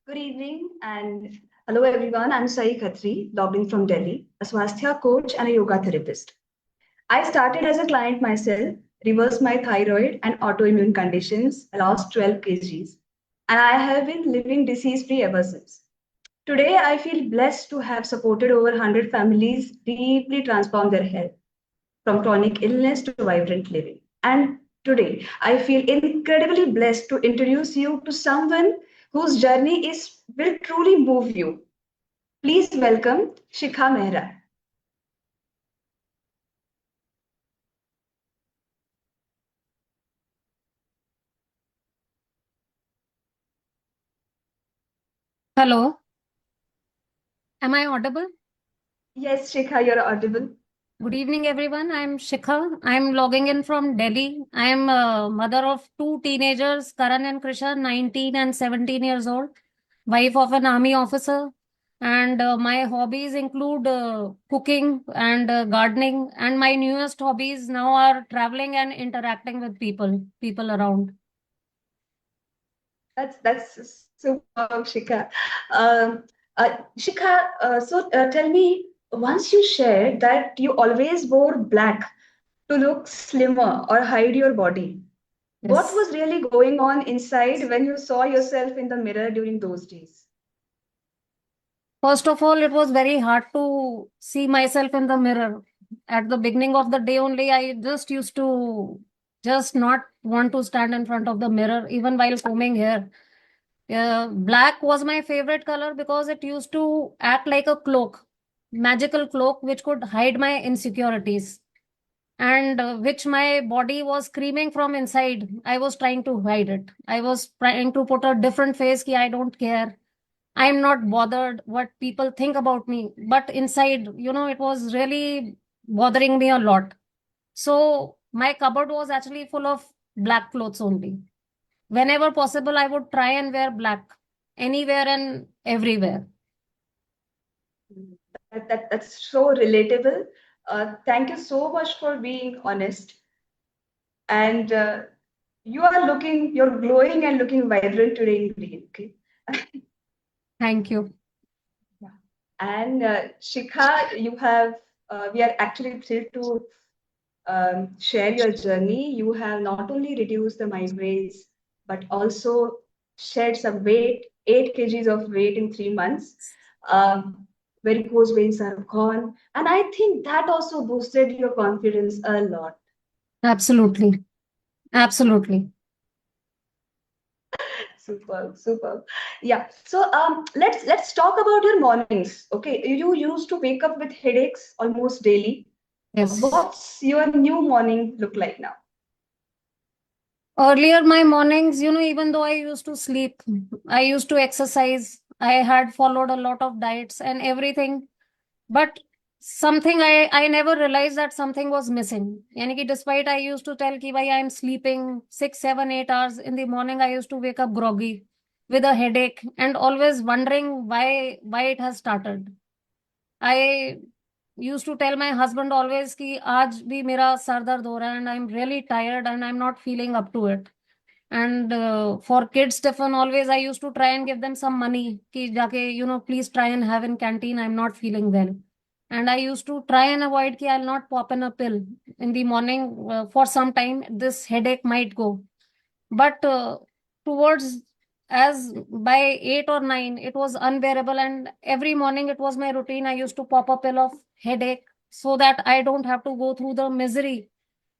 Good evening and hello everyone. I'm Sai Khatri, logged in from Delhi, a Swasthya coach and a yoga therapist. I started as a client myself, reversed my thyroid and autoimmune conditions, I lost 12 kgs, and I have been living disease free ever since. Today, I feel blessed to have supported over 100 families deeply transform their health from chronic illness to vibrant living. And today, I feel incredibly blessed to introduce you to someone whose journey is will truly move you. Please welcome Shikha Mehra. Hello, am I audible? Yes, Shikha, you're audible. Good evening, everyone. I'm Shikha. I'm logging in from Delhi. I'm a mother of two teenagers, Karan and Krisha, 19 and 17 years old, wife of an army officer. And my hobbies include cooking and gardening. And my newest hobbies now are traveling and interacting with people around. That's superb, Shikha. Um, Shikha, tell me, once you shared that you always wore black to look slimmer or hide your body, what Yes. was really going on inside when you saw yourself in the mirror during those days? First of all, it was very hard to see myself in the mirror. At the beginning of the day only, I just used to just not want to stand in front of the mirror, even while combing hair. Black was my favorite color because it used to act like a cloak, magical cloak, which could hide my insecurities and which my body was screaming from inside. I was trying to hide it. I was trying to put a different face, ki I don't care. I'm not bothered what people think about me. But inside, it was really bothering me a lot. So my cupboard was actually full of black clothes only. Whenever possible, I would try and wear black anywhere and everywhere. That's so relatable. Thank you so much for being honest. And you're glowing and looking vibrant today in green. Okay. Thank you. Yeah. And Shikha, we are actually thrilled to share your journey. You have not only reduced the migraines, but also shed some weight, 8 kgs of weight in 3 months. Varicose veins are gone. And I think that also boosted your confidence a lot. Absolutely. Absolutely. Super, super. Yeah. So let's talk about your mornings. Okay. You used to wake up with headaches almost daily. Yes. What's your new morning look like now? Earlier, my mornings, even though I used to sleep, I used to exercise, I had followed a lot of diets and everything. But something I never realized that something was missing. Yani ki despite I used to tell ki bhai I'm sleeping 6, 7, 8 hours in the morning, I used to wake up groggy with a headache and always wondering why it has started. I used to tell my husband always कि आज भी मेरा sir दर्द हो रहा है and I'm really tired and I'm not feeling up to it. And for kids, Stefan, always I used to try and give them some money कि जाके please try and have in canteen. I'm not feeling well. And I used to try and avoid कि I'll not pop in a pill in the morning for some time. This headache might go. But towards as by 8 or 9, it was unbearable, and every morning it was my routine. I used to pop a pill of headache so that I don't have to go through the misery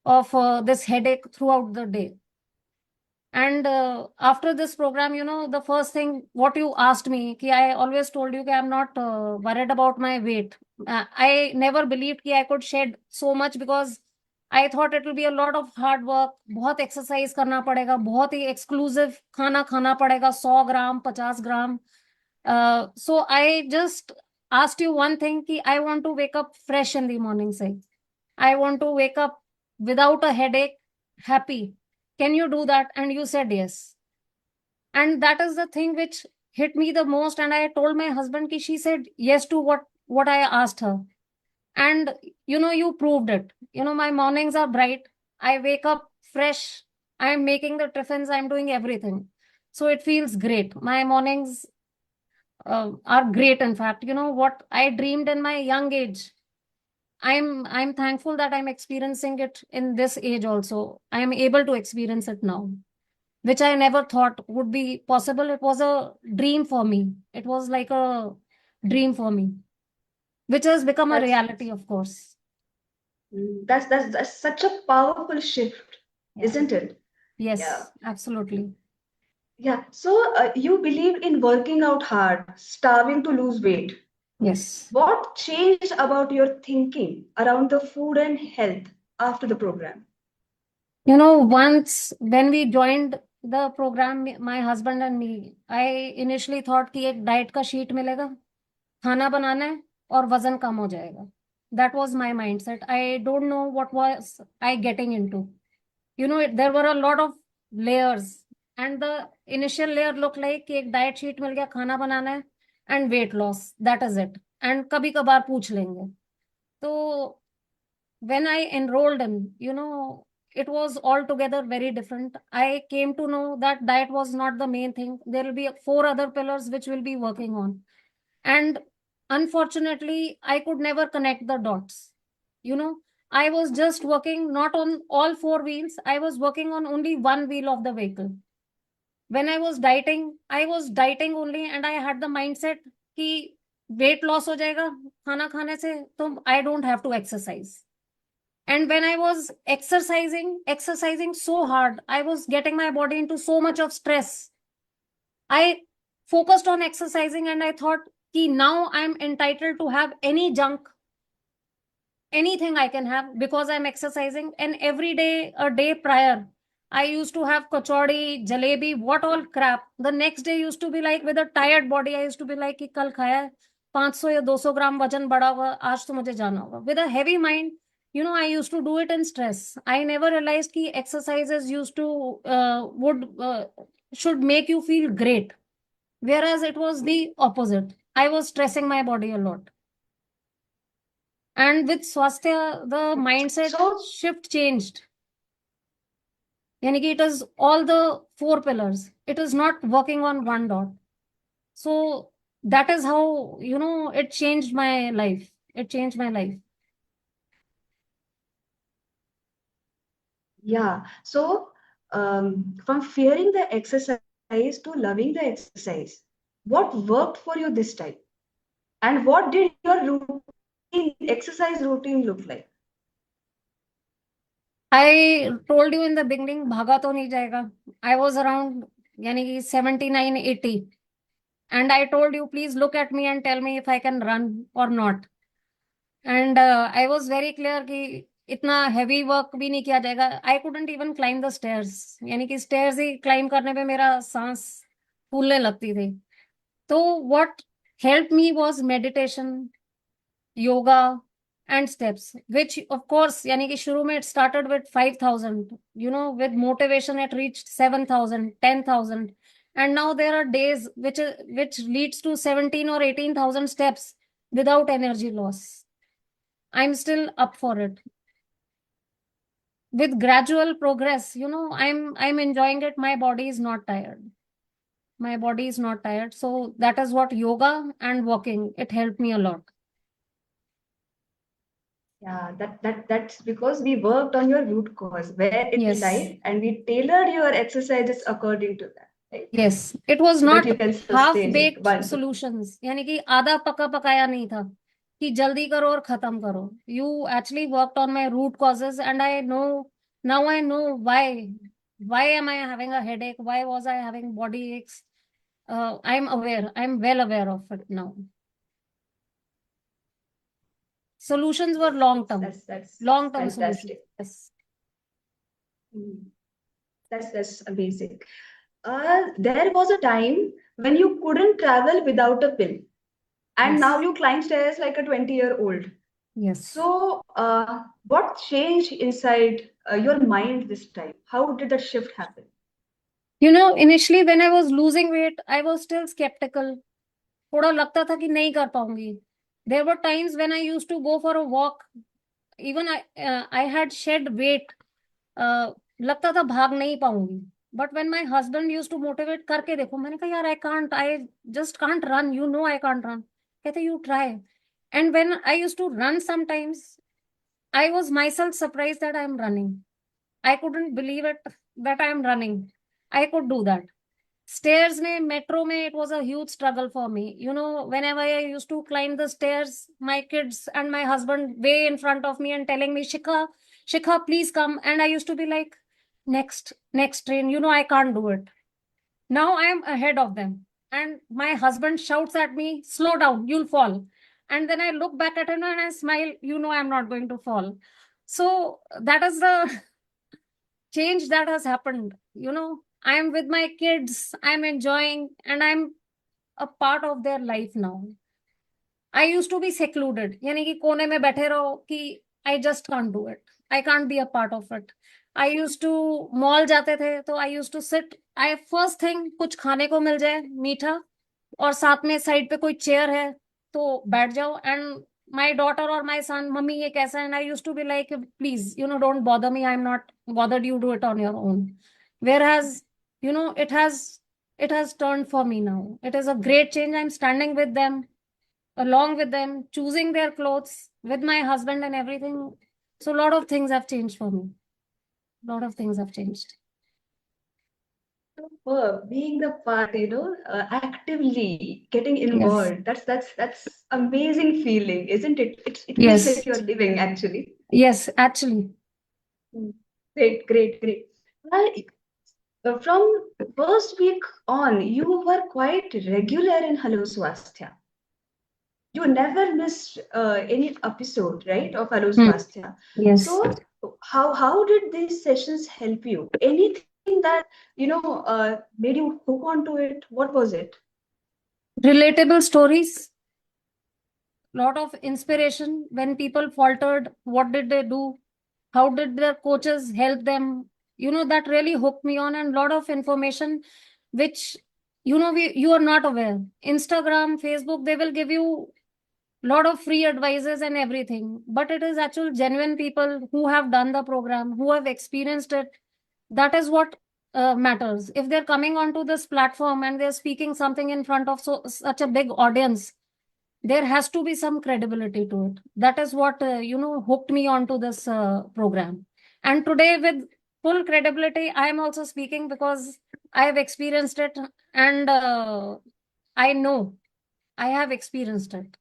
of this headache throughout the day. And after this program, the first thing what you asked me, ki I always told you that I'm not worried about my weight. I never believed that I could shed so much because I thought it will be a lot of hard work. बहुत exercise करना पड़ेगा, बहुत ही exclusive खाना खाना पड़ेगा, 100 ग्राम, 50 ग्राम. So I just asked you one thing, कि I want to wake up fresh in the morning, say. I want to wake up without a headache, happy. Can you do that? And you said yes. And that is the thing which hit me the most. And I told my husband ki she said yes to what I asked her. And you proved it. My mornings are bright. I wake up fresh. I'm making the tiffins. I'm doing everything. So it feels great. My mornings are great. In fact, you know what I dreamed in my young age, I'm thankful that I'm experiencing it in this age also. I am able to experience it now, which I never thought would be possible. It was a dream for me. It was like a dream for me, which has become a That's reality, of course. that's such a powerful shift, Yeah. isn't it? Yeah. Yes, absolutely. Yeah. So you believe in working out hard, starving to lose weight. Yes. What changed about your thinking around the food and health after the program? You know, once when we joined the program, my husband and me, I initially thought कि एक diet का sheet मिलेगा, खाना बनाना है और वजन कम हो जाएगा. That was my mindset. I don't know what was I getting into. You know, there were a lot of layers, and the initial layer looked like कि एक डाइट शीट मिल गया, खाना बनाना है and weight loss. That is it. And कभी कभार पूछ लेंगे. तो when I enrolled in, you know, it was altogether very different. I came to know that diet was not the main thing. There will be four other pillars which we'll be working on. And unfortunately, I could never connect the dots. You know, I was just working not on all four wheels, I was working on only one wheel of the vehicle. When I was dieting only, and I had the mindset कि weight loss हो जाएगा खाना खाने से, तो I don't have to exercise. And when I was exercising so hard, I was getting my body into so much of stress. I focused on exercising and I thought, ki now I'm entitled to have any junk, anything I can have because I'm exercising. And every day, a day prior, I used to have kachori, jalebi, what all crap. The next day used to be like with a tired body, I used to be like कि कल खाया है 500 या 200 ग्राम वजन बढ़ा हुआ, आज तो मुझे जाना होगा. With a heavy mind, you know, I used to do it in stress. I never realized कि exercises used to should make you feel great, whereas it was the opposite. I was stressing my body a lot. And with Swasthya, the mindset So shift changed. Yani ki it is all the four pillars. It is not working on one dot. So that is how, you know, it changed my life. It changed my life. yeah. So from fearing the exercise to loving the exercise, what worked for you this time? And what did your exercise routine look like? I told you in the beginning, bhaga to nahi jayega. I was around yani ki 79, 80. And I told you, please look at me and tell me if I can run or not. And I was very clear कि इतना heavy work भी नहीं किया जाएगा. I couldn't even climb the stairs. यानी कि stairs ही climb करने पे मेरा सांस फूलने लगती थी. तो what helped me was meditation, yoga, and steps, which of course यानी कि शुरू में it started with 5,000. You know, with motivation it reached 7,000, 10,000, and now there are days which leads to 17 or 18,000 steps without energy loss. I'm still up for it. With gradual progress, you know, I'm enjoying it. My body is not tired. My body is not tired. So that is what yoga and walking, it helped me a lot. Yeah, that's because we worked on your root cause where it Yes. lied and we tailored your exercises according to that, right? Yes. It was So that not you can sustain it. half-baked Wonderful. solutions. यानी कि आधा पका पकाया नहीं था कि जल्दी करो और खत्म करो. You actually worked on my root causes, and I know now I know why. Why am I having a headache? Why was I having body aches? I'm aware. I'm well aware of it now. Solutions were long term. That's Long term solutions. fantastic. Yes. Mm. That's amazing. There was a time when you couldn't travel without a pill, and Yes. now you climb stairs like a 20-year-old. Yes. So, what changed inside your mind this time? How did that shift happen? You know, initially when I was losing weight, I was still skeptical. थोड़ा लगता था कि नहीं कर पाऊंगी. There were times when I used to go for a walk. Even I had shed weight. लगता था भाग नहीं पाऊंगी. But when my husband used to motivate, करके देखो, मैंने कहा यार I just can't run, you know I can't run. कहते you try. And when I used to run sometimes, I was myself surprised that I am running. I couldn't believe it that I am running. I could do that. Stairs mein, metro mein, it was a huge struggle for me. You know, whenever I used to climb the stairs, my kids and my husband way in front of me and telling me, Shikha, Shikha, please come. And I used to be like, next train, you know, I can't do it. Now I am ahead of them. And my husband shouts at me, slow down, you'll fall. And then I look back at him and I smile, you know, I'm not going to fall. So that is the change that has happened. You know, I am with my kids, I'm enjoying, and I'm a part of their life now. I used to be secluded, यानी कि कोने में बैठे रहो कि I just can't do it. I can't be a part of it. I used to mall जाते थे तो I used to sit. I first thing कुछ खाने को मिल जाए मीठा और साथ में साइड पे कोई चेयर है तो बैठ जाओ and my daughter or my son, mummy ye kaisa hai? And I used to be like, please, you know, don't bother me, I'm not bothered, you do it on your own. Whereas, you know, it has turned for me now. It is a great change. I'm standing with them, along with them, choosing their clothes with my husband and everything. So a lot of things have changed for me. A lot of things have changed. Being the part, actively getting Yes. involved. That's amazing feeling, isn't it? It feels Yes. like you're living actually. Yes, actually. Great, great, great. Well, from first week on, you were quite regular in Hello Swasthya. You never missed any episode, right, of Hello Swasthya. Yes. So how did these sessions help you? Anything that made you hook onto it? What was it? Relatable stories, lot of inspiration. When people faltered, what did they do? How did their coaches help them? You know, that really hooked me on, and lot of information which, you know, you are not aware. Instagram, Facebook, they will give you lot of free advices and everything, but it is actual genuine people who have done the program, who have experienced it. That is what matters. If they're coming onto this platform and they're speaking something in front of such a big audience, there has to be some credibility to it. That is what hooked me onto this program. And today, with full credibility, I am also speaking because I have experienced it, and I know I have experienced it,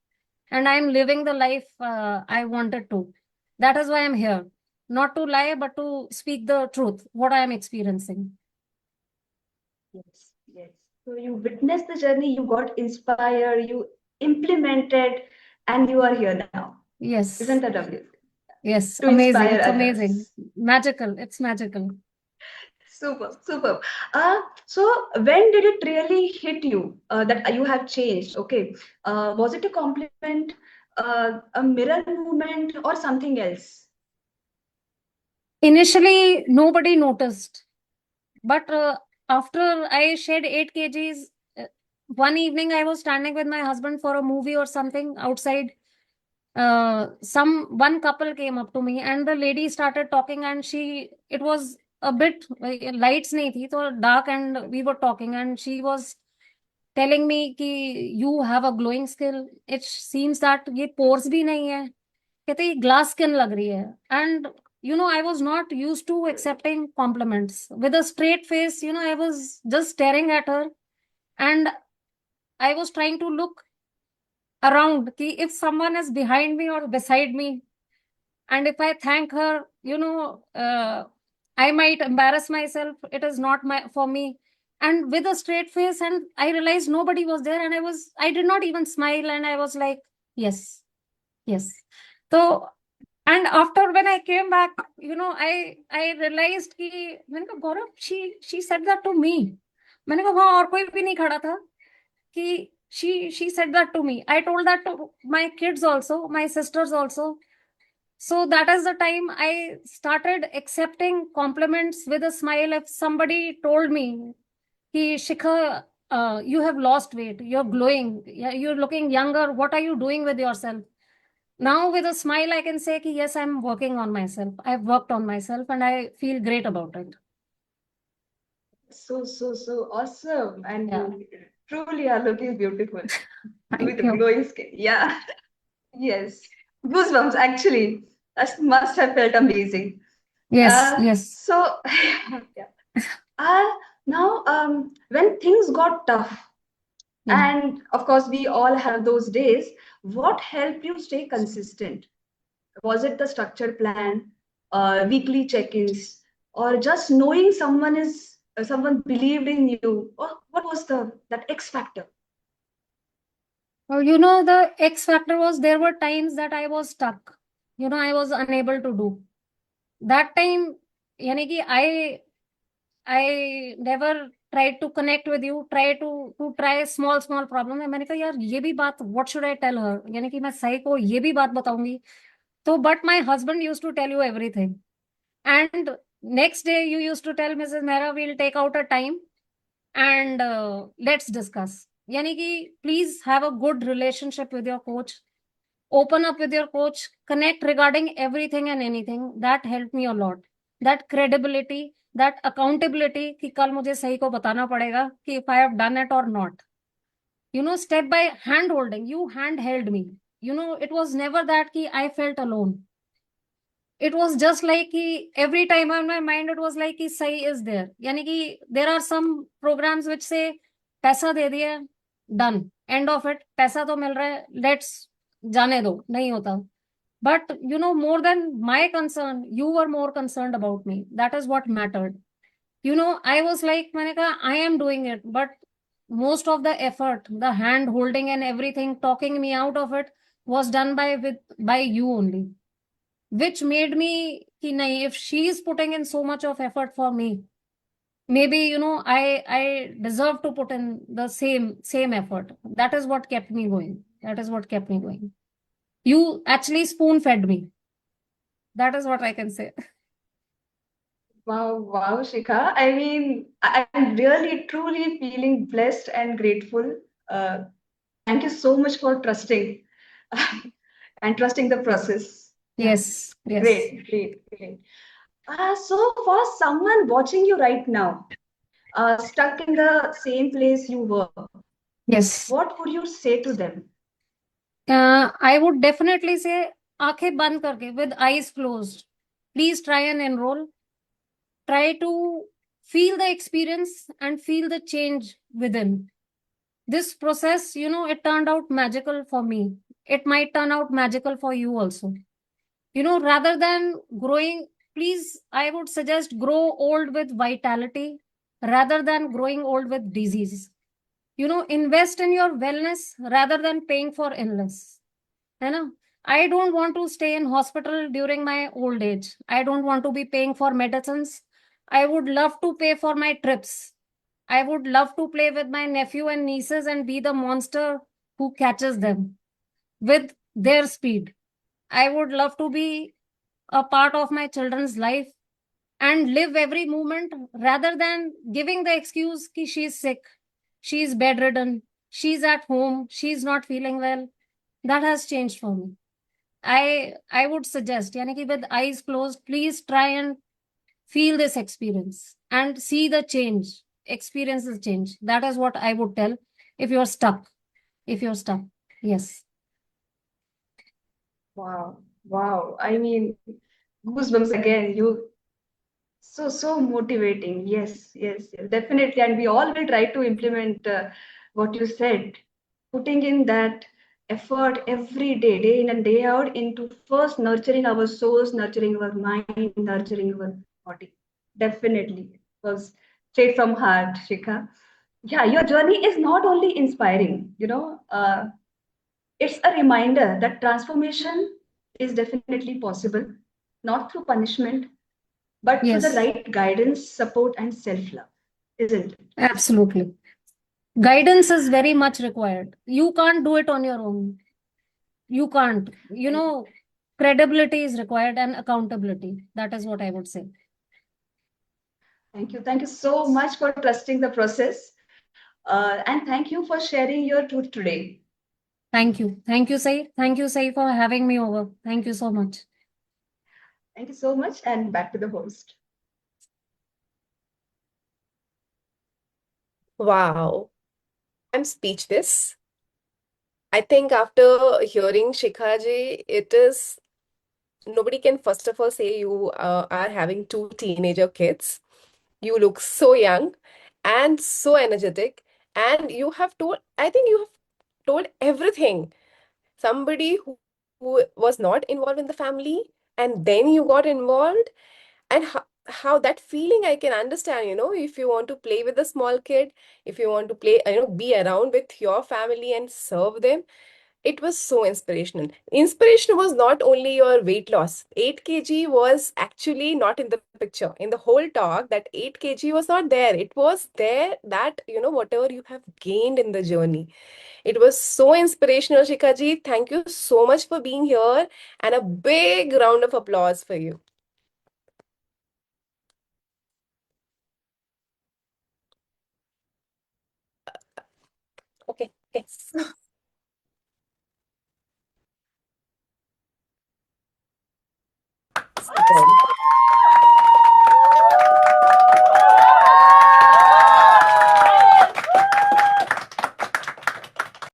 and I'm living the life I wanted to. That is why I'm here, not to lie, but to speak the truth, what I am experiencing. Yes, yes. So you witnessed the journey, you got inspired, you implemented, and you are here now. Yes. Isn't that amazing? Yes, To amazing. inspire It's others. amazing. Magical. It's magical. Super, super. So when did it really hit you that you have changed? Okay. Was it a compliment, a mirror movement, or something else? Initially, nobody noticed, but after I shed 8 kgs, one evening I was standing with my husband for a movie or something outside. One couple came up to me and the lady started talking, and it was a bit lights nahi thi, so dark, and we were talking, and she was telling me कि you have a glowing skill. It seems that ये pores भी नहीं है. कहते ये glass skin लग रही है. And you know, I was not used to accepting compliments with a straight face. You know, I was just staring at her, and I was trying to look around कि if someone is behind me or beside me, and if I thank her, I might embarrass myself. It is not for me. And with a straight face, and I realized nobody was there, and I did not even smile, and I was like, yes, yes. So, and after when I came back, I realized कि मैंने कहा गौरव, she said that to me. मैंने कहा वहाँ और कोई भी नहीं खड़ा था कि she said that to me. I told that to my kids also, my sisters also. So that is the time I started accepting compliments with a smile. If somebody told me, "Ki Shikha, you have lost weight, you're glowing, you're looking younger, what are you doing with yourself?" Now with a smile, I can say, ki, yes, I'm working on myself. I've worked on myself and I feel great about it. So awesome. And Yeah. you truly are looking beautiful Thank with you. glowing skin. Yeah. Yes. Goosebumps, actually. That must have felt amazing. Yes, yes. So, yeah. Uh, Now, when things got tough, Yeah. and of course, we all have those days, what helped you stay consistent? Was it the structured plan, weekly check-ins, or just knowing someone believed in you? Or what was the that X factor? The X factor was there were times that I was stuck. I was unable to do. That time, yani ki I never tried to connect with you, try small problem. मैंने कहा यार ये भी बात what should I tell her? यानी कि मैं सही को ये भी बात बताऊंगी. तो but my husband used to tell you everything. And next day you used to tell Mrs. Mehra, we'll take out a time and let's discuss. यानी कि please have a good relationship with your coach. Open up with your coach. Connect regarding everything and anything. That helped me a lot. That credibility, that accountability कि कल मुझे सही को बताना पड़ेगा कि if I have done it or not. Step by hand holding. You hand held me. It was never that कि I felt alone. It was just like कि every time on my mind it was like कि सही is there. यानी कि there are some programs which say पैसा दे दिया done end of it पैसा तो मिल रहा है let's जाने दो नहीं होता. But more than my concern, you were more concerned about me. That is what mattered. I was like, मैंने कहा, I am doing it, but most of the effort, the hand holding and everything, talking me out of it, was done by you only, which made me कि नहीं, if she is putting in so much of effort for me, maybe I deserve to put in the same effort. That is what kept me going. That is what kept me going. You actually spoon fed me. That is what I can say. Wow, wow, Shikha. I mean, I'm really, truly feeling blessed and grateful. Uh, Thank you so much for trusting and trusting the process. Yeah, Yes, yes, great. So for someone watching you right now, stuck in the same place you were, yes. what would you say to them? I would definitely say आंखें बंद करके with eyes closed. Please try and enroll. Try to feel the experience and feel the change within. This process, it turned out magical for me. It might turn out magical for you also. Rather than growing, please, I would suggest grow old with vitality rather than growing old with disease. Invest in your wellness rather than paying for illness. है ना? I don't want to stay in hospital during my old age. I don't want to be paying for medicines. I would love to pay for my trips. I would love to play with my nephew and nieces and be the monster who catches them with their speed. I would love to be a part of my children's life and live every moment rather than giving the excuse that she's sick, she's bedridden, she's at home, she's not feeling well. That has changed for me. I would suggest, yani ki with eyes closed, please try and feel this experience and see the change. Experience the change. That is what I would tell if you're stuck. If you're stuck. Yes. Wow. I mean, goosebumps again. So motivating. Yes, definitely. And we all will try to implement what you said, putting in that effort every day in and day out, into first nurturing our souls, nurturing our mind, nurturing our body. Definitely. It was straight from heart, Shikha. Yeah, your journey is not only inspiring, it's a reminder that transformation is definitely possible, not through punishment, but through the Yes. right guidance, support, and self love, isn't it? Absolutely. Guidance is very much required. You can't do it on your own. You can't. Credibility is required and accountability. That is what I would say. Thank you. Thank you so much for trusting the process. And thank you for sharing your truth today. Thank you. Thank you, Sai. Thank you, Sai, for having me over. Thank you so much. Thank you so much. And back to the host. Wow. I'm speechless. I think after hearing Shikha ji, it is nobody can first of all say you are having two teenager kids. You look so young and so energetic, and you have told, I think you have told everything. Somebody who was not involved in the family, and then you got involved, and how that feeling I can understand, if you want to play with a small kid, if you want to play, be around with your family and serve them. It was so inspirational. Inspiration was not only your weight loss. 8 kg was actually not in the picture. In the whole talk, that 8 kg was not there. It was there that, whatever you have gained in the journey. It was so inspirational, Shikhaji. Thank you so much for being here, and a big round of applause for you. Okay, okay. Sit down.